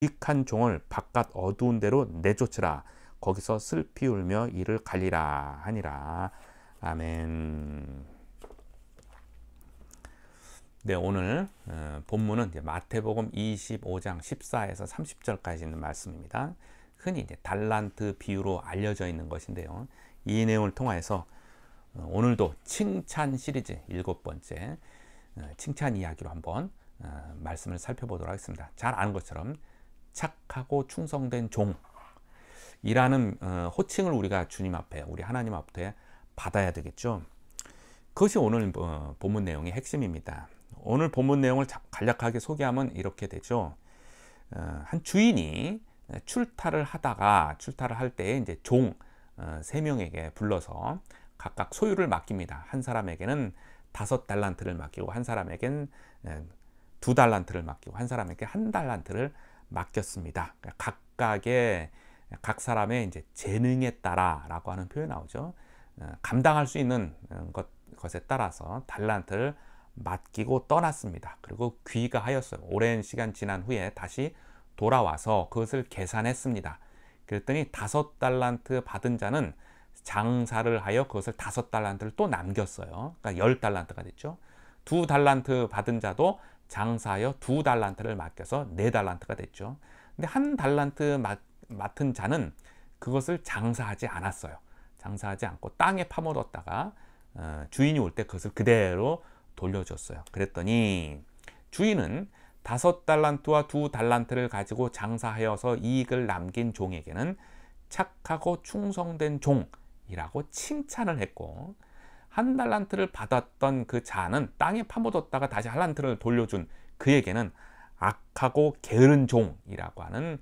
유익한 종을 바깥 어두운 데로 내쫓으라. 거기서 슬피 울며 이를 갈리라 하니라. 아멘. 네, 오늘 본문은 이제 마태복음 25장 14에서 30절까지 있는 말씀입니다. 흔히 이제 달란트 비유로 알려져 있는 것인데요. 이 내용을 통해서 오늘도 칭찬 시리즈 7번째 칭찬 이야기로 한번 말씀을 살펴보도록 하겠습니다. 잘 아는 것처럼 착하고 충성된 종이라는 호칭을 우리가 주님 앞에, 우리 하나님 앞에 받아야 되겠죠. 그것이 오늘 본문 내용의 핵심입니다. 오늘 본문 내용을 간략하게 소개하면 이렇게 되죠. 한 주인이 출타를 할 때 이제 종 3명에게 불러서 각각 소유를 맡깁니다. 한 사람에게는 5달란트를 맡기고, 한 사람에게는 2달란트를 맡기고, 한 사람에게 1달란트를 맡겼습니다. 각 사람의 이제 재능에 따라라고 하는 표현이 나오죠. 감당할 수 있는 것에 따라서 달란트를 맡기고 떠났습니다. 그리고 귀가하였어요. 오랜 시간 지난 후에 다시 돌아와서 그것을 계산했습니다. 그랬더니 5달란트 받은 자는 장사를 하여 그것을 5달란트를 또 남겼어요. 그러니까 10달란트가 됐죠. 2달란트 받은 자도 장사하여 2달란트를 맡겨서 4달란트가 됐죠. 근데 1달란트 맡은 자는 그것을 장사하지 않았어요. 장사하지 않고 땅에 파묻었다가 주인이 올 때 그것을 그대로 돌려줬어요. 그랬더니 주인은 5달란트와 2달란트를 가지고 장사하여서 이익을 남긴 종에게는 착하고 충성된 종이라고 칭찬을 했고, 1달란트를 받았던 그 자는 땅에 파묻었다가 다시 1달란트를 돌려준 그에게는 악하고 게으른 종이라고 하는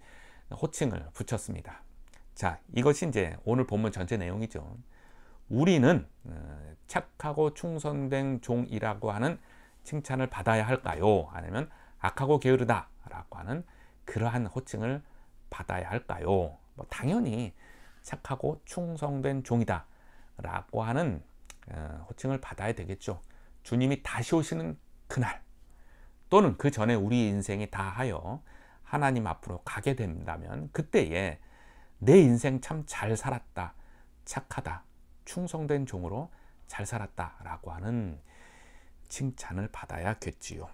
호칭을 붙였습니다. 자, 이것이 이제 오늘 본문 전체 내용이죠. 우리는 착하고 충성된 종이라고 하는 칭찬을 받아야 할까요? 아니면 악하고 게으르다라고 하는 그러한 호칭을 받아야 할까요? 당연히 착하고 충성된 종이다 라고 하는 호칭을 받아야 되겠죠. 주님이 다시 오시는 그날, 또는 그 전에 우리 인생이 다하여 하나님 앞으로 가게 된다면 그때에 내 인생 참 잘 살았다, 착하다, 충성된 종으로 잘 살았다 라고 하는 칭찬을 받아야겠지요.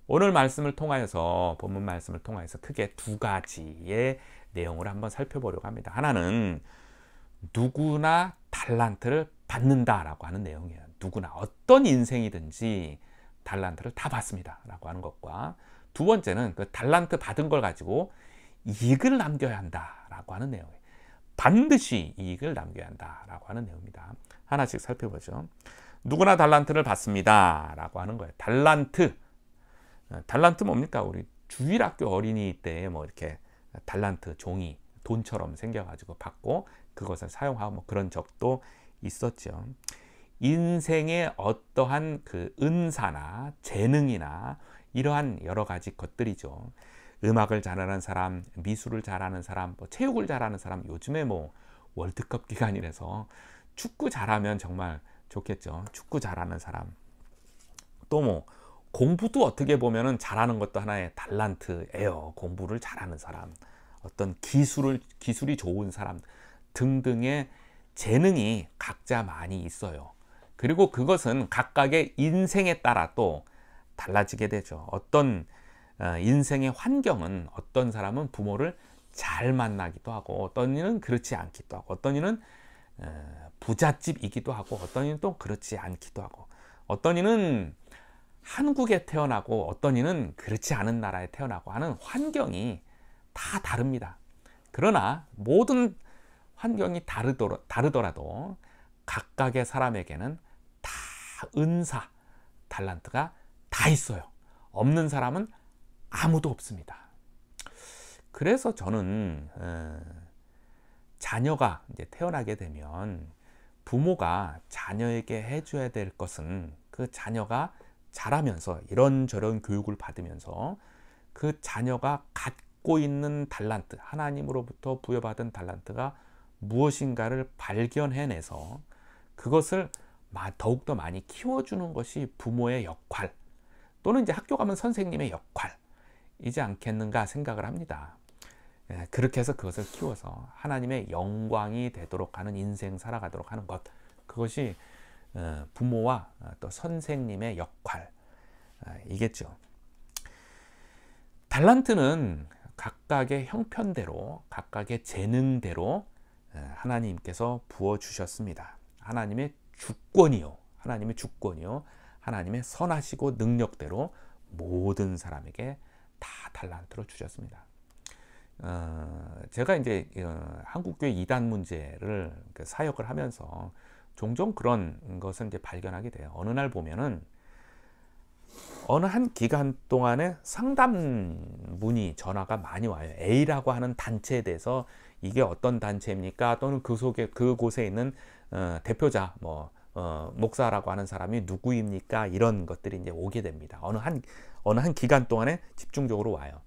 오늘 말씀을 통하여서, 본문 말씀을 통하여서 크게 2가지의 내용을 한번 살펴보려고 합니다. 하나는 누구나 달란트를 받는다라고 하는 내용이에요. 누구나 어떤 인생이든지 달란트를 다 받습니다 라고 하는 것과, 두 번째는 그 달란트 받은 걸 가지고 이익을 남겨야 한다라고 하는 내용이에요. 반드시 이익을 남겨야 한다라고 하는 내용입니다. 하나씩 살펴보죠. 누구나 달란트를 받습니다 라고 하는 거예요. 달란트 뭡니까? 우리 주일학교 어린이 때 뭐 이렇게 달란트 종이 돈처럼 생겨가지고 받고 그것을 사용하고 뭐 그런 적도 있었죠. 인생의 어떠한 그 은사나 재능이나 이러한 여러 가지 것들이죠. 음악을 잘하는 사람, 미술을 잘하는 사람, 뭐 체육을 잘하는 사람, 요즘에 뭐 월드컵 기간이라서 축구 잘하면 정말 좋겠죠. 축구 잘하는 사람. 또 뭐 공부도 어떻게 보면은 잘하는 것도 하나의 달란트예요. 공부를 잘하는 사람, 어떤 기술이 좋은 사람 등등의 재능이 각자 많이 있어요. 그리고 그것은 각각의 인생에 따라 또 달라지게 되죠. 어떤 인생의 환경은, 어떤 사람은 부모를 잘 만나기도 하고, 어떤 이는 그렇지 않기도 하고, 어떤 이는 부잣집이기도 하고, 어떤 이는 또 그렇지 않기도 하고, 어떤 이는 한국에 태어나고, 어떤 이는 그렇지 않은 나라에 태어나고 하는 환경이 다 다릅니다. 그러나 모든 환경이 다르더라도 각각의 사람에게는 다 은사, 달란트가 다 있어요. 없는 사람은 아무도 없습니다. 그래서 저는 자녀가 이제 태어나게 되면 부모가 자녀에게 해줘야 될 것은, 그 자녀가 자라면서 이런저런 교육을 받으면서 그 자녀가 갖고 있는 달란트, 하나님으로부터 부여받은 달란트가 무엇인가를 발견해내서 그것을 더욱더 많이 키워주는 것이 부모의 역할, 또는 이제 학교 가면 선생님의 않겠는가 생각을 합니다. 그렇게 해서 그것을 키워서 하나님의 영광이 되도록 하는 인생 살아가도록 하는 것, 그것이 부모와 또 선생님의 역할이겠죠. 달란트는 각각의 형편대로, 각각의 재능대로 하나님께서 부어주셨습니다. 하나님의 주권이요, 하나님의 선하시고 능력대로 모든 사람에게 다 달란트로 주셨습니다. 제가 이제 한국교회 이단 문제를 사역을 하면서 종종 그런 것을 이제 발견하게 돼요. 어느 날 보면은 어느 한 기간 동안에 상담 문의 전화가 많이 와요. A라고 하는 단체에 대해서 이게 어떤 단체입니까? 또는 그 속에 그곳에 있는 대표자 목사라고 하는 사람이 누구입니까? 이런 것들이 이제 오게 됩니다. 어느 한 기간 동안에 집중적으로 와요.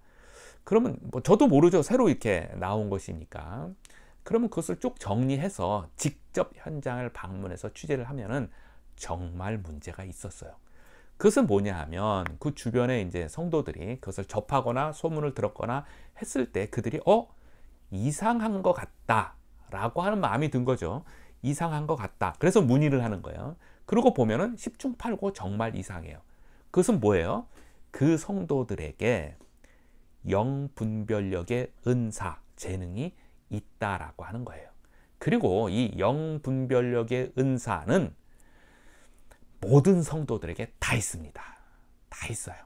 그러면 저도 모르죠. 새로 이렇게 나온 것이니까. 그러면 그것을 쭉 정리해서 직접 현장을 방문해서 취재를 하면은 정말 문제가 있었어요. 그것은 뭐냐 하면 그 주변에 이제 성도들이 그것을 접하거나 소문을 들었거나 했을 때 그들이 이상한 것 같다 라고 하는 마음이 든 거죠. 이상한 것 같다. 그래서 문의를 하는 거예요. 그러고 보면은 10중 8구 정말 이상해요. 그것은 뭐예요? 그 성도들에게 영분별력의 은사, 재능이 있다라고 하는 거예요. 그리고 이 영분별력의 은사는 모든 성도들에게 다 있습니다. 다 있어요.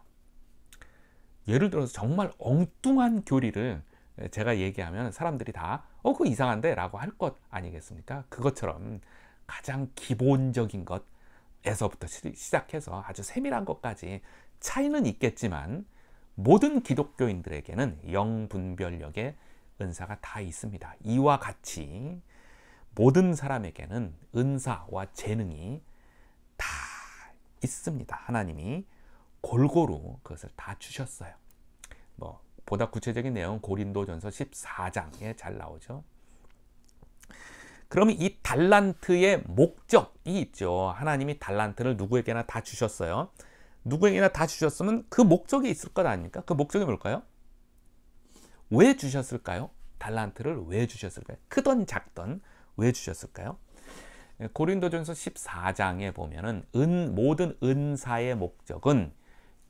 예를 들어서 정말 엉뚱한 교리를 제가 얘기하면 사람들이 다 그거 이상한데 라고 할 것 아니겠습니까? 그것처럼 가장 기본적인 것에서부터 시작해서 아주 세밀한 것까지 차이는 있겠지만 모든 기독교인들에게는 영분별력의 은사가 다 있습니다. 이와 같이 모든 사람에게는 은사와 재능이 다 있습니다. 하나님이 골고루 그것을 다 주셨어요. 보다 구체적인 내용은 고린도전서 14장에 잘 나오죠. 그러면 이 달란트의 목적이 있죠. 하나님이 달란트를 누구에게나 다 주셨어요. 누구에게나 다 주셨으면 그 목적이 있을 것 아닙니까? 그 목적이 뭘까요? 왜 주셨을까요? 달란트를 왜 주셨을까요? 크던 작던 왜 주셨을까요? 고린도전서 14장에 보면은 모든 은사의 목적은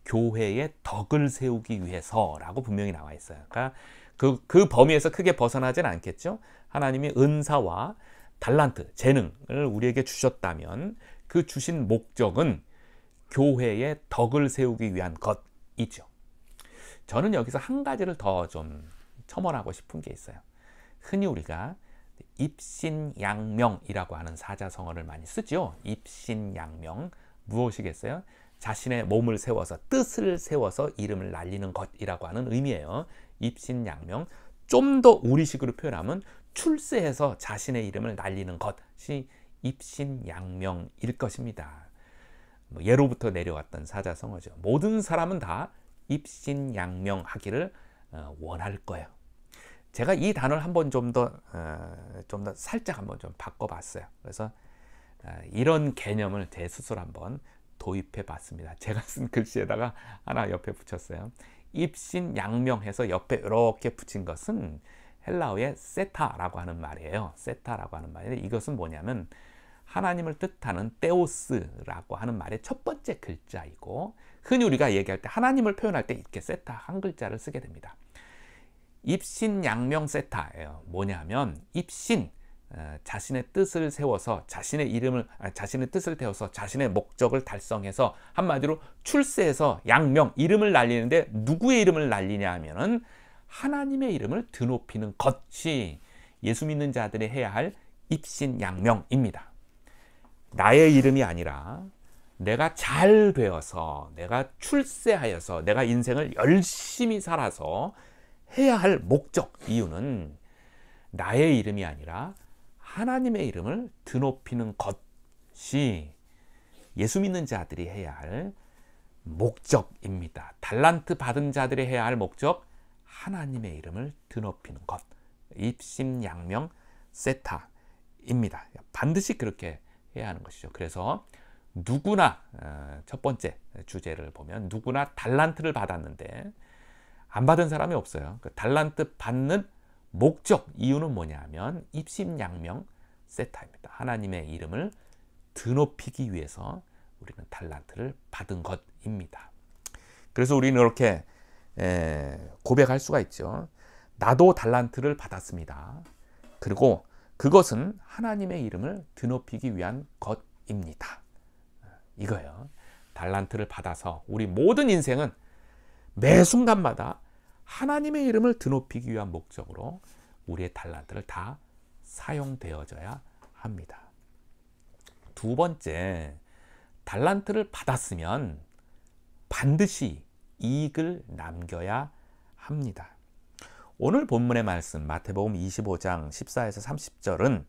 교회의 덕을 세우기 위해서라고 분명히 나와 있어요. 그러니까 그 범위에서 크게 벗어나진 않겠죠. 하나님이 은사와 달란트, 재능을 우리에게 주셨다면 그 주신 목적은 교회의 덕을 세우기 위한 것이죠. 저는 여기서 한 가지를 더 좀 첨언하고 싶은 게 있어요. 흔히 우리가 입신양명이라고 하는 사자성어를 많이 쓰죠. 입신양명, 무엇이겠어요? 자신의 몸을 세워서, 뜻을 세워서 이름을 날리는 것이라고 하는 의미예요. 입신양명. 좀 더 우리식으로 표현하면 출세해서 자신의 이름을 날리는 것이 입신양명일 것입니다. 예로부터 내려왔던 사자성어죠. 모든 사람은 다 입신양명하기를 원할 거예요. 제가 이 단어를 한번 좀 더 살짝 한번 좀 바꿔봤어요. 그래서 이런 개념을 제 스스로 한번 도입해 봤습니다. 제가 쓴 글씨에다가 하나 옆에 붙였어요. 입신양명해서 옆에 이렇게 붙인 것은 헬라어의 세타라고 하는 말이에요. 세타라고 하는 말인데 이것은 뭐냐면 하나님을 뜻하는 테오스라고 하는 말의 첫 번째 글자이고 흔히 우리가 얘기할 때 하나님을 표현할 때 이렇게 세타 한 글자를 쓰게 됩니다. 입신양명 세타예요. 뭐냐면 입신, 자신의 뜻을 세워서 자신의 뜻을 태워서 자신의 목적을 달성해서 한마디로 출세해서 양명, 이름을 날리는데 누구의 이름을 날리냐 하면은 하나님의 이름을 드높이는 것이 예수 믿는 자들이 해야 할 입신양명입니다. 나의 이름이 아니라 내가 잘 되어서, 내가 출세하여서, 내가 인생을 열심히 살아서 해야 할 목적, 이유는 나의 이름이 아니라 하나님의 이름을 드높이는 것이 예수 믿는 자들이 해야 할 목적입니다. 달란트 받은 자들이 해야 할 목적, 하나님의 이름을 드높이는 것. 입신양명 세타입니다. 반드시 그렇게 해야 하는 것이죠. 그래서 누구나 첫 번째 주제를 보면 누구나 달란트를 받았는데 안 받은 사람이 없어요. 그 달란트 받는 목적, 이유는 뭐냐면 입심양명 세타입니다. 하나님의 이름을 드높이기 위해서 우리는 달란트를 받은 것입니다. 그래서 우리는 이렇게 고백할 수가 있죠. 나도 달란트를 받았습니다. 그리고 그것은 하나님의 이름을 드높이기 위한 것입니다. 이거예요. 달란트를 받아서 우리 모든 인생은 매 순간마다 하나님의 이름을 드높이기 위한 목적으로 우리의 달란트를 다 사용되어져야 합니다. 두 번째, 달란트를 받았으면 반드시 이익을 남겨야 합니다. 오늘 본문의 말씀 마태복음 25장 14에서 30절은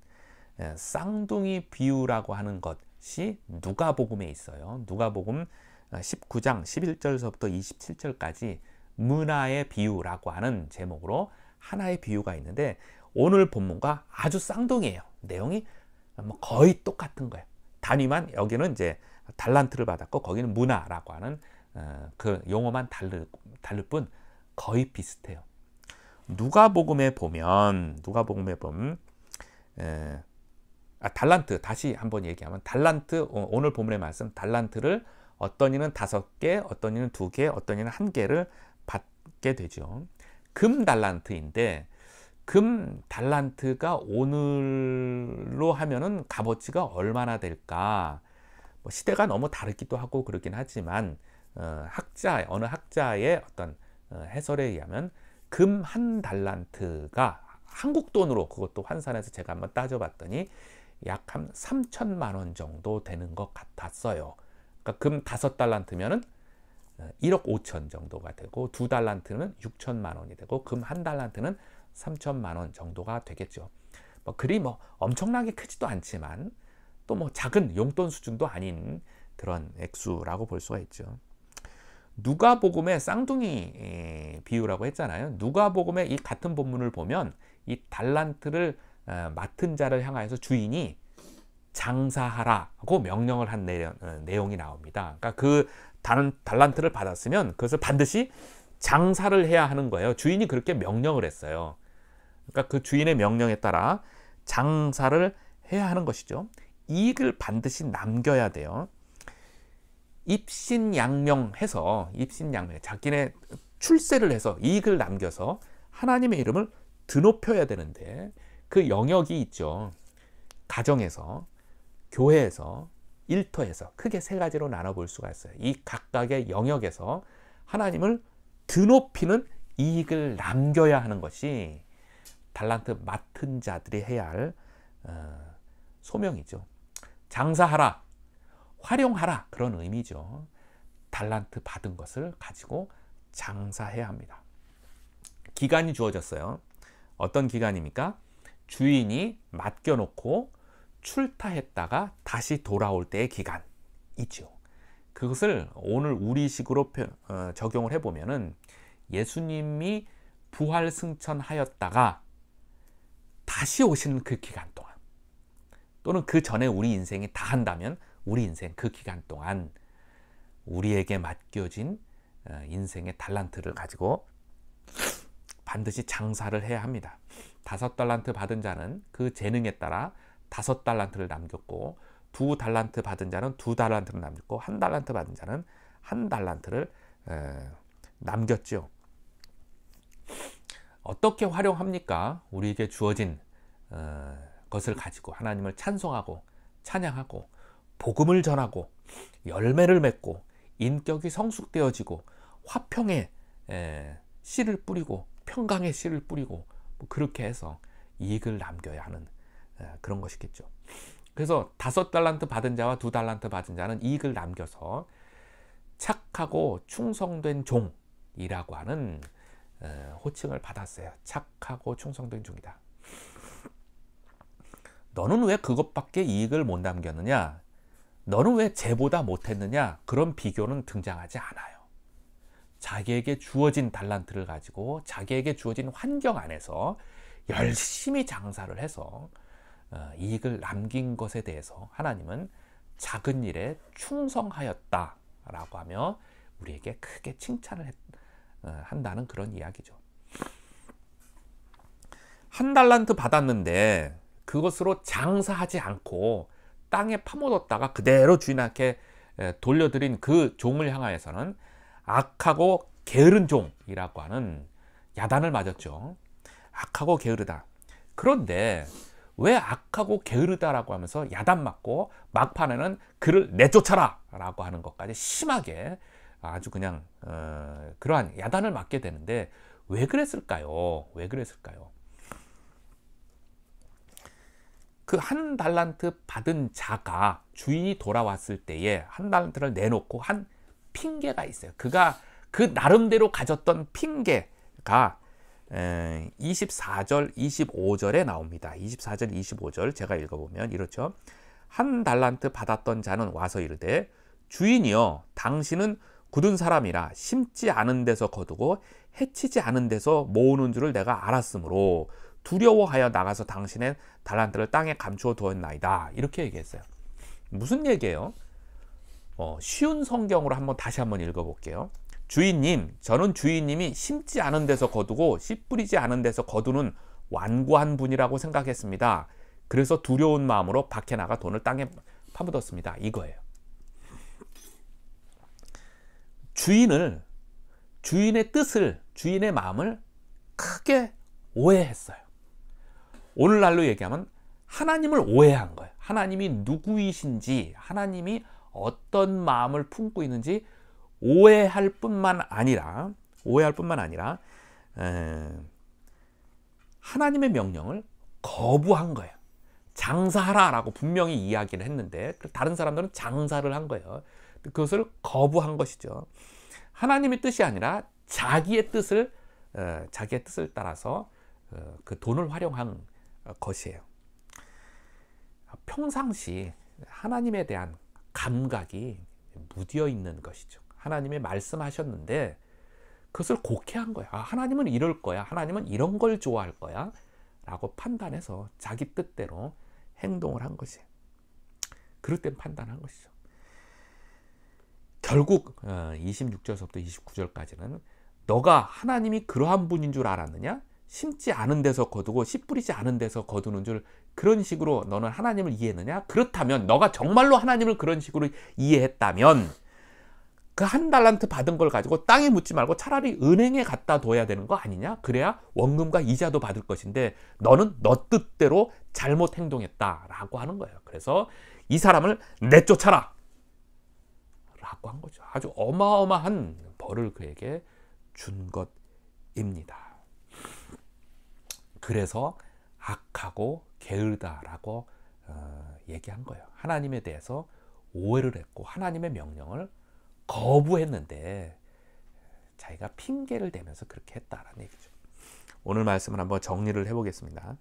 쌍둥이 비유라고 하는 것이 누가복음에 있어요. 누가복음 19장 11절서부터 27절까지 문화의 비유라고 하는 제목으로 하나의 비유가 있는데 오늘 본문과 아주 쌍둥이에요. 내용이 거의 똑같은 거예요. 단위만 여기는 이제 달란트를 받았고 거기는 문화라고 하는 그 용어만 다를 뿐 거의 비슷해요. 누가복음에 보면 달란트 다시 한번 얘기하면 달란트 오늘 본문의 말씀 달란트를 어떤 이는 5개, 어떤 이는 2개, 어떤 이는 1개를 받게 되죠. 금 달란트인데 금 달란트가 오늘로 하면은 값어치가 얼마나 될까? 뭐 시대가 너무 다르기도 하고 그렇긴 하지만 어느 학자의 어떤 해설에 의하면 금 1달란트가 한국 돈으로 그것도 환산해서 제가 한번 따져봤더니 약 한 3천만 원 정도 되는 것 같았어요. 그러니까 금 5달란트면은 1억 5천 정도가 되고 2달란트는 6천만 원이 되고 금 1달란트는 3천만 원 정도가 되겠죠. 그리 엄청나게 크지도 않지만 또 작은 용돈 수준도 아닌 그런 액수라고 볼 수가 있죠. 누가복음의 쌍둥이 비유라고 했잖아요. 누가복음의 이 같은 본문을 보면 이 달란트를 맡은 자를 향하여서 주인이 장사하라고 명령을 한 내용이 나옵니다. 그러니까 그 달란트를 받았으면 그것을 반드시 장사를 해야 하는 거예요. 주인이 그렇게 명령을 했어요. 그러니까 그 주인의 명령에 따라 장사를 해야 하는 것이죠. 이익을 반드시 남겨야 돼요. 입신양명해서 자기네 출세를 해서 이익을 남겨서 하나님의 이름을 드높여야 되는데 그 영역이 있죠. 가정에서, 교회에서, 일터에서 크게 3가지로 나눠볼 수가 있어요. 이 각각의 영역에서 하나님을 드높이는 이익을 남겨야 하는 것이 달란트 맡은 자들이 해야 할 소명이죠. 장사하라, 활용하라 그런 의미죠. 달란트 받은 것을 가지고 장사해야 합니다. 기간이 주어졌어요. 어떤 기간입니까? 주인이 맡겨놓고 출타했다가 다시 돌아올 때의 기간이죠. 그것을 오늘 우리식으로 적용을 해보면은 예수님이 부활 승천하였다가 다시 오시는 그 기간 동안 또는 그 전에 우리 인생이 다 한다면 우리 인생 그 기간 동안 우리에게 맡겨진 인생의 달란트를 가지고 반드시 장사를 해야 합니다. 5달란트 받은 자는 그 재능에 따라 5달란트를 남겼고 2달란트 받은 자는 2달란트를 남겼고 1달란트 받은 자는 1달란트를 남겼죠. 어떻게 활용합니까? 우리에게 주어진 것을 가지고 하나님을 찬송하고 찬양하고 복음을 전하고 열매를 맺고 인격이 성숙되어지고 화평에 씨를 뿌리고 평강의 씨를 뿌리고 그렇게 해서 이익을 남겨야 하는 그런 것이겠죠. 그래서 5달란트 받은 자와 2달란트 받은 자는 이익을 남겨서 착하고 충성된 종이라고 하는 호칭을 받았어요. 착하고 충성된 종이다. 너는 왜 그것밖에 이익을 못 남겼느냐? 너는 왜 쟤보다 못했느냐? 그런 비교는 등장하지 않아요. 자기에게 주어진 달란트를 가지고 자기에게 주어진 환경 안에서 열심히 장사를 해서 이익을 남긴 것에 대해서 하나님은 작은 일에 충성하였다라고 하며 우리에게 크게 칭찬을 한다는 그런 이야기죠. 한 달란트 받았는데 그것으로 장사하지 않고 땅에 파묻었다가 그대로 주인한테 돌려드린 그 종을 향하여서는 악하고 게으른 종이라고 하는 야단을 맞았죠. 악하고 게으르다. 그런데 왜 악하고 게으르다라고 하면서 야단 맞고 막판에는 그를 내쫓아라 라고 하는 것까지 심하게 아주 그냥 그러한 야단을 맞게 되는데 왜 그랬을까요? 왜 그랬을까요? 그 한 달란트 받은 자가 주인이 돌아왔을 때에 한 달란트를 내놓고 한 핑계가 있어요. 그가 그 나름대로 가졌던 핑계가 24절, 25절에 나옵니다. 24절, 25절 제가 읽어보면 이렇죠. 한 달란트 받았던 자는 와서 이르되 주인이여 당신은 굳은 사람이라 심지 않은 데서 거두고 해치지 않은 데서 모으는 줄을 내가 알았으므로 두려워하여 나가서 당신의 달란트를 땅에 감추어 두었나이다. 이렇게 얘기했어요. 무슨 얘기예요? 쉬운 성경으로 다시 한번 읽어볼게요. 주인님, 저는 주인님이 심지 않은 데서 거두고 씨 뿌리지 않은 데서 거두는 완고한 분이라고 생각했습니다. 그래서 두려운 마음으로 밖에 나가 돈을 땅에 파묻었습니다. 이거예요. 주인의 뜻을, 주인의 마음을 크게 오해했어요. 오늘날로 얘기하면 하나님을 오해한 거예요. 하나님이 누구이신지, 하나님이 어떤 마음을 품고 있는지 오해할 뿐만 아니라 하나님의 명령을 거부한 거예요. 장사하라라고 분명히 이야기를 했는데 다른 사람들은 장사를 한 거예요. 그것을 거부한 것이죠. 하나님의 뜻이 아니라 자기의 뜻을 따라서 그 돈을 활용한 것이에요. 평상시 하나님에 대한 감각이 무디어 있는 것이죠. 하나님이 말씀하셨는데 그것을 곡해한 거야. 하나님은 이럴 거야. 하나님은 이런 걸 좋아할 거야. 라고 판단해서 자기 뜻대로 행동을 한 것이에요. 그릇된 판단한 것이죠. 결국 26절서부터 29절까지는 너가 하나님이 그러한 분인 줄 알았느냐? 심지 않은 데서 거두고 씨 뿌리지 않은 데서 거두는 줄 그런 식으로 너는 하나님을 이해했느냐? 그렇다면 너가 정말로 하나님을 그런 식으로 이해했다면 그 한 달란트 받은 걸 가지고 땅에 묻지 말고 차라리 은행에 갖다 둬야 되는 거 아니냐? 그래야 원금과 이자도 받을 것인데 너는 너 뜻대로 잘못 행동했다라고 하는 거예요. 그래서 이 사람을 내쫓아라 라고 한 거죠. 아주 어마어마한 벌을 그에게 준 것입니다. 그래서 악하고 게으르다라고 얘기한 거예요. 하나님에 대해서 오해를 했고 하나님의 명령을 거부했는데 자기가 핑계를 대면서 그렇게 했다라는 얘기죠. 오늘 말씀을 한번 정리를 해보겠습니다.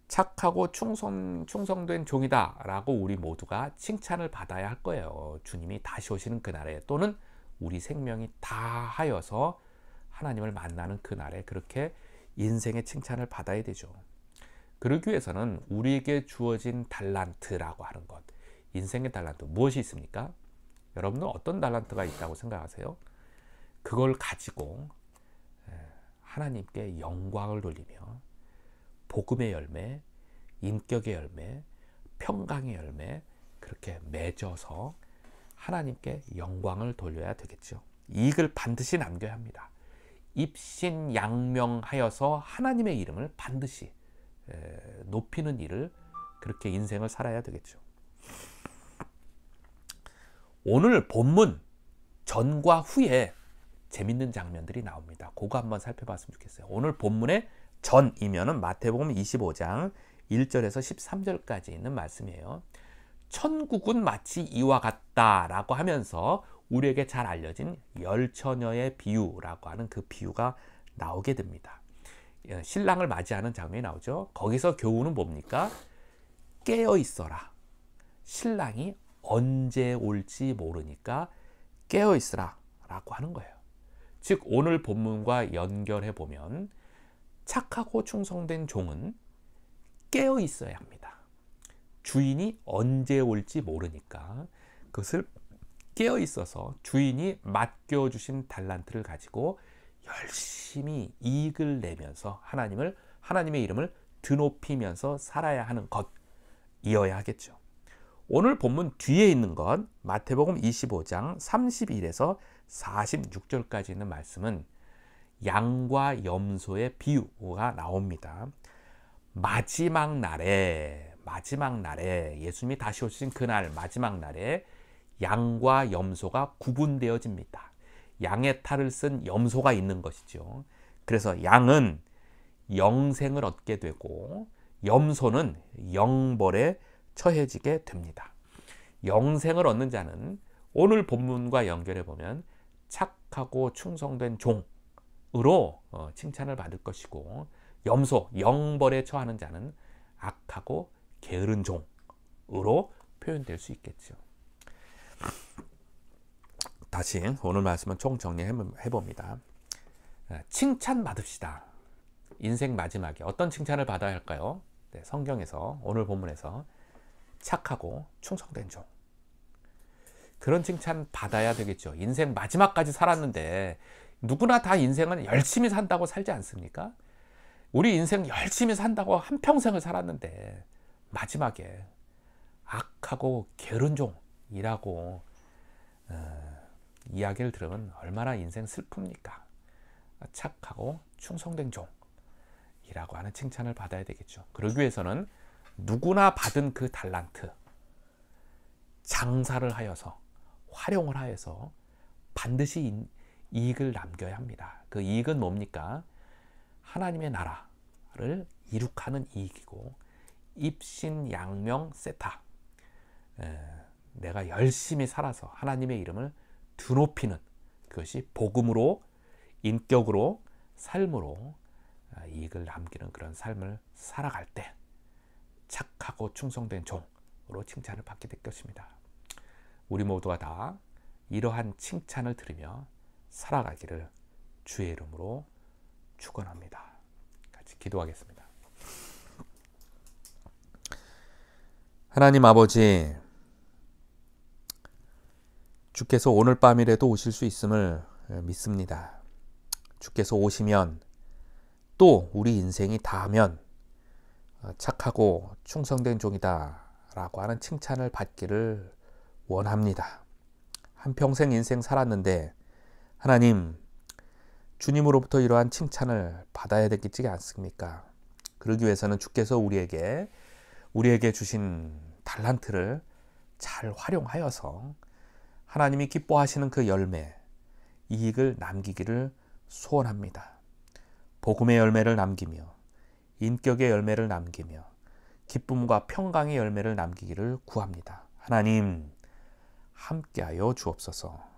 착하고 충성된 종이다 라고 우리 모두가 칭찬을 받아야 할 거예요. 주님이 다시 오시는 그날에 또는 우리 생명이 다하여서 하나님을 만나는 그날에 그렇게 인생의 칭찬을 받아야 되죠. 그러기 위해서는 우리에게 주어진 달란트라고 하는 것, 인생의 달란트 무엇이 있습니까? 여러분은 어떤 달란트가 있다고 생각하세요? 그걸 가지고 하나님께 영광을 돌리며 복음의 열매, 인격의 열매, 평강의 열매 그렇게 맺어서 하나님께 영광을 돌려야 되겠죠. 이익을 반드시 남겨야 합니다. 입신양명하여서 하나님의 이름을 반드시 높이는 일을 그렇게 인생을 살아야 되겠죠. 오늘 본문 전과 후에 재밌는 장면들이 나옵니다. 그거 한번 살펴봤으면 좋겠어요. 오늘 본문의 전이면은 마태복음 25장 1절에서 13절까지 있는 말씀이에요. 천국은 마치 이와 같다라고 하면서 우리에게 잘 알려진 열처녀의 비유라고 하는 그 비유가 나오게 됩니다. 신랑을 맞이하는 장면이 나오죠. 거기서 교훈은 뭡니까? 깨어 있어라. 신랑이 언제 올지 모르니까 깨어 있으라 라고 하는 거예요. 즉 오늘 본문과 연결해 보면 착하고 충성된 종은 깨어 있어야 합니다. 주인이 언제 올지 모르니까 그것을 깨어 있어서 주인이 맡겨주신 달란트를 가지고 열심히 이익을 내면서 하나님의 이름을 드높이면서 살아야 하는 것이어야 하겠죠. 오늘 본문 뒤에 있는 것 마태복음 25장 31에서 46절까지 있는 말씀은 양과 염소의 비유가 나옵니다. 마지막 날에 예수님이 다시 오신 그날 마지막 날에 양과 염소가 구분되어집니다. 양의 탈을 쓴 염소가 있는 것이죠. 그래서 양은 영생을 얻게 되고 염소는 영벌에 처해지게 됩니다. 영생을 얻는 자는 오늘 본문과 연결해 보면 착하고 충성된 종으로 칭찬을 받을 것이고, 염소, 영벌에 처하는 자는 악하고 게으른 종으로 표현될 수 있겠죠. 다시 오늘 말씀은 총정리해 봅니다. 칭찬 받읍시다. 인생 마지막에 어떤 칭찬을 받아야 할까요? 네, 성경에서 오늘 본문에서 착하고 충성된 종, 그런 칭찬 받아야 되겠죠. 인생 마지막까지 살았는데 누구나 다 인생은 열심히 산다고 살지 않습니까? 우리 인생 열심히 산다고 한평생을 살았는데 마지막에 악하고 게으른 종이라고 이야기를 들으면 얼마나 인생 슬픕니까? 착하고 충성된 종이라고 하는 칭찬을 받아야 되겠죠. 그러기 위해서는 누구나 받은 그 달란트, 장사를 하여서 활용을 하여서 반드시 이익을 남겨야 합니다. 그 이익은 뭡니까? 하나님의 나라를 이룩하는 이익이고, 입신양명 세타, 내가 열심히 살아서 하나님의 이름을 드높이는, 그것이 복음으로, 인격으로, 삶으로 이익을 남기는 그런 삶을 살아갈 때 착하고 충성된 종으로 칭찬을 받게 될 것입니다. 우리 모두가 다 이러한 칭찬을 들으며 살아가기를 주의 이름으로 축원합니다. 같이 기도하겠습니다. 하나님 아버지, 주께서 오늘 밤이라도 오실 수 있음을 믿습니다. 주께서 오시면 또 우리 인생이 다하면 착하고 충성된 종이다 라고 하는 칭찬을 받기를 원합니다. 한평생 인생 살았는데 하나님, 주님으로부터 이러한 칭찬을 받아야 되겠지 않습니까? 그러기 위해서는 주께서 우리에게 주신 달란트를 잘 활용하여서 하나님이 기뻐하시는 그 열매, 이익을 남기기를 소원합니다. 복음의 열매를 남기며 인격의 열매를 남기며 기쁨과 평강의 열매를 남기기를 구합니다. 하나님, 함께하여 주옵소서.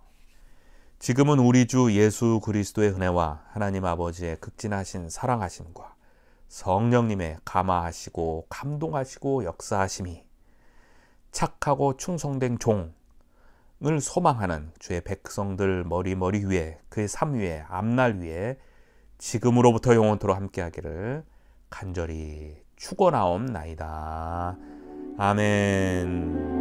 지금은 우리 주 예수 그리스도의 은혜와 하나님 아버지의 극진하신 사랑하심과 성령님의 감화하시고 감동하시고 역사하심이 착하고 충성된 종을 소망하는 주의 백성들 머리 위에, 그의 삶 위에, 앞날 위에 지금으로부터 영원토록 함께하기를 간절히 축원하옵나이다. 아멘.